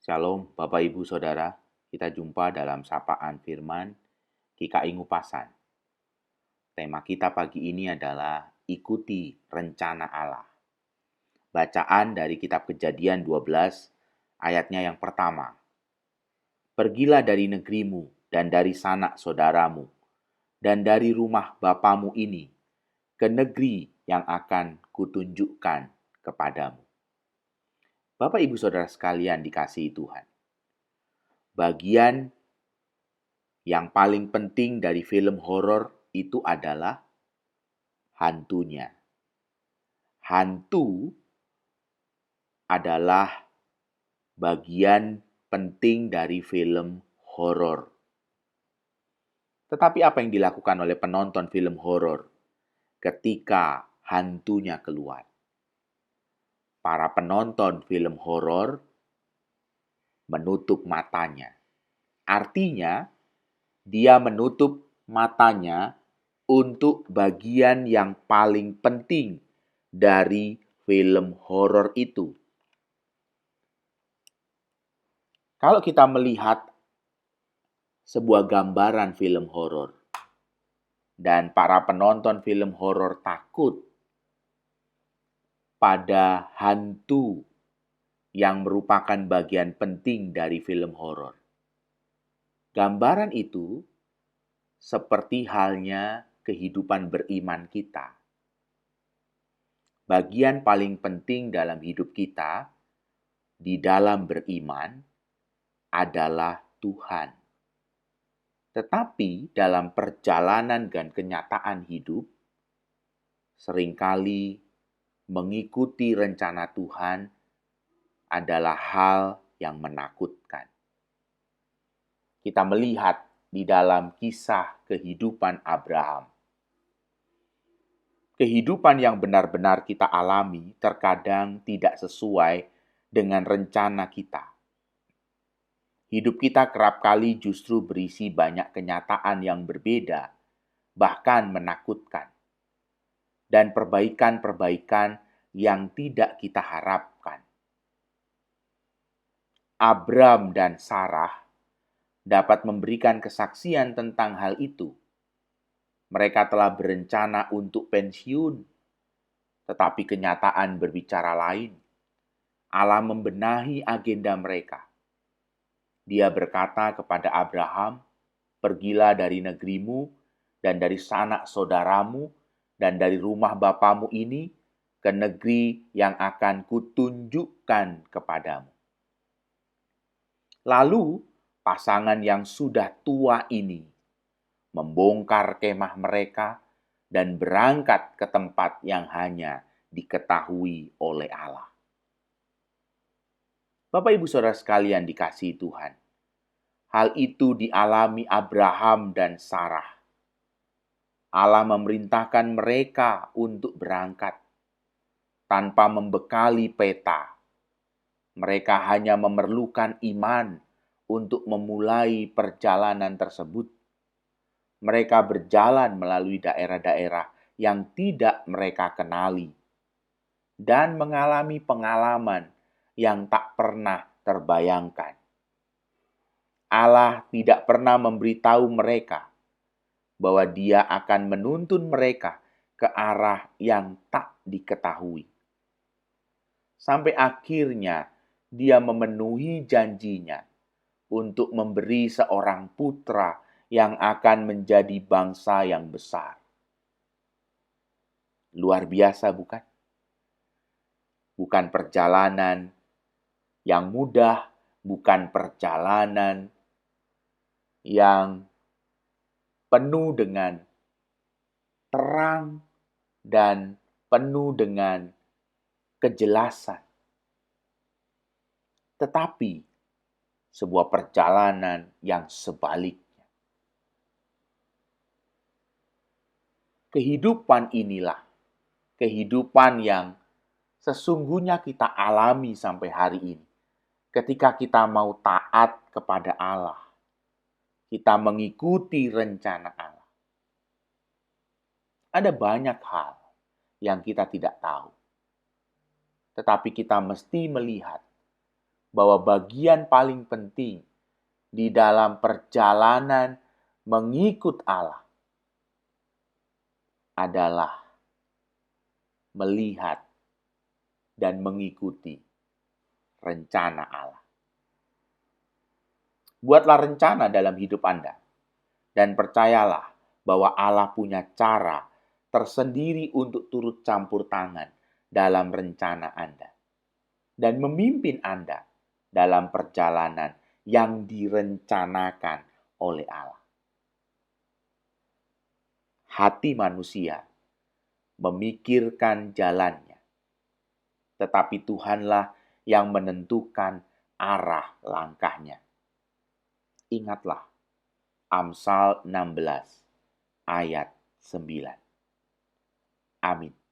Shalom, Bapak Ibu Saudara. Kita jumpa dalam sapaan firman GKI Ngupasan. Tema kita pagi ini adalah ikuti rencana Allah. Bacaan dari kitab Kejadian 12 ayatnya yang pertama. Pergilah dari negerimu dan dari sanak saudaramu dan dari rumah bapamu ini ke negeri yang akan kutunjukkan kepadamu. Bapak Ibu Saudara sekalian dikasihi Tuhan. Bagian yang paling penting dari film horor itu adalah hantunya. Hantu adalah bagian penting dari film horor. Tetapi apa yang dilakukan oleh penonton film horor ketika hantunya keluar? Para penonton film horor menutup matanya. Artinya, dia menutup matanya untuk bagian yang paling penting dari film horor itu. Kalau kita melihat sebuah gambaran film horor dan para penonton film horor takut pada hantu yang merupakan bagian penting dari film horor. Gambaran itu seperti halnya kehidupan beriman kita. Bagian paling penting dalam hidup kita di dalam beriman adalah Tuhan. Tetapi dalam perjalanan dan kenyataan hidup, seringkali mengikuti rencana Tuhan adalah hal yang menakutkan. Kita melihat di dalam kisah kehidupan Abraham. Kehidupan yang benar-benar kita alami terkadang tidak sesuai dengan rencana kita. Hidup kita kerap kali justru berisi banyak kenyataan yang berbeda, bahkan menakutkan. Dan perbaikan-perbaikan yang tidak kita harapkan. Abram dan Sarah dapat memberikan kesaksian tentang hal itu. Mereka telah berencana untuk pensiun, tetapi kenyataan berbicara lain. Allah membenahi agenda mereka. Dia berkata kepada Abraham, "Pergilah dari negerimu dan dari sanak saudaramu dan dari rumah bapamu ini ke negeri yang akan kutunjukkan kepadamu." Lalu pasangan yang sudah tua ini membongkar kemah mereka dan berangkat ke tempat yang hanya diketahui oleh Allah. Bapak Ibu Saudara sekalian dikasihi Tuhan. Hal itu dialami Abraham dan Sarah. Allah memerintahkan mereka untuk berangkat tanpa membekali peta. Mereka hanya memerlukan iman untuk memulai perjalanan tersebut. Mereka berjalan melalui daerah-daerah yang tidak mereka kenali dan mengalami pengalaman yang tak pernah terbayangkan. Allah tidak pernah memberitahu mereka bahwa Dia akan menuntun mereka ke arah yang tak diketahui. Sampai akhirnya Dia memenuhi janjinya untuk memberi seorang putra yang akan menjadi bangsa yang besar. Luar biasa, bukan? Bukan perjalanan yang mudah, bukan perjalanan yang penuh dengan terang dan penuh dengan kejelasan. Tetapi sebuah perjalanan yang sebaliknya. Kehidupan inilah kehidupan yang sesungguhnya kita alami sampai hari ini. Ketika kita mau taat kepada Allah, kita mengikuti rencana Allah. Ada banyak hal yang kita tidak tahu. Tetapi kita mesti melihat bahwa bagian paling penting di dalam perjalanan mengikut Allah adalah melihat dan mengikuti rencana Allah. Buatlah rencana dalam hidup Anda, dan percayalah bahwa Allah punya cara tersendiri untuk turut campur tangan dalam rencana Anda dan memimpin Anda dalam perjalanan yang direncanakan oleh Allah. Hati manusia memikirkan jalannya, tetapi Tuhanlah yang menentukan arah langkahnya. Ingatlah Amsal 16 ayat 9. Amin.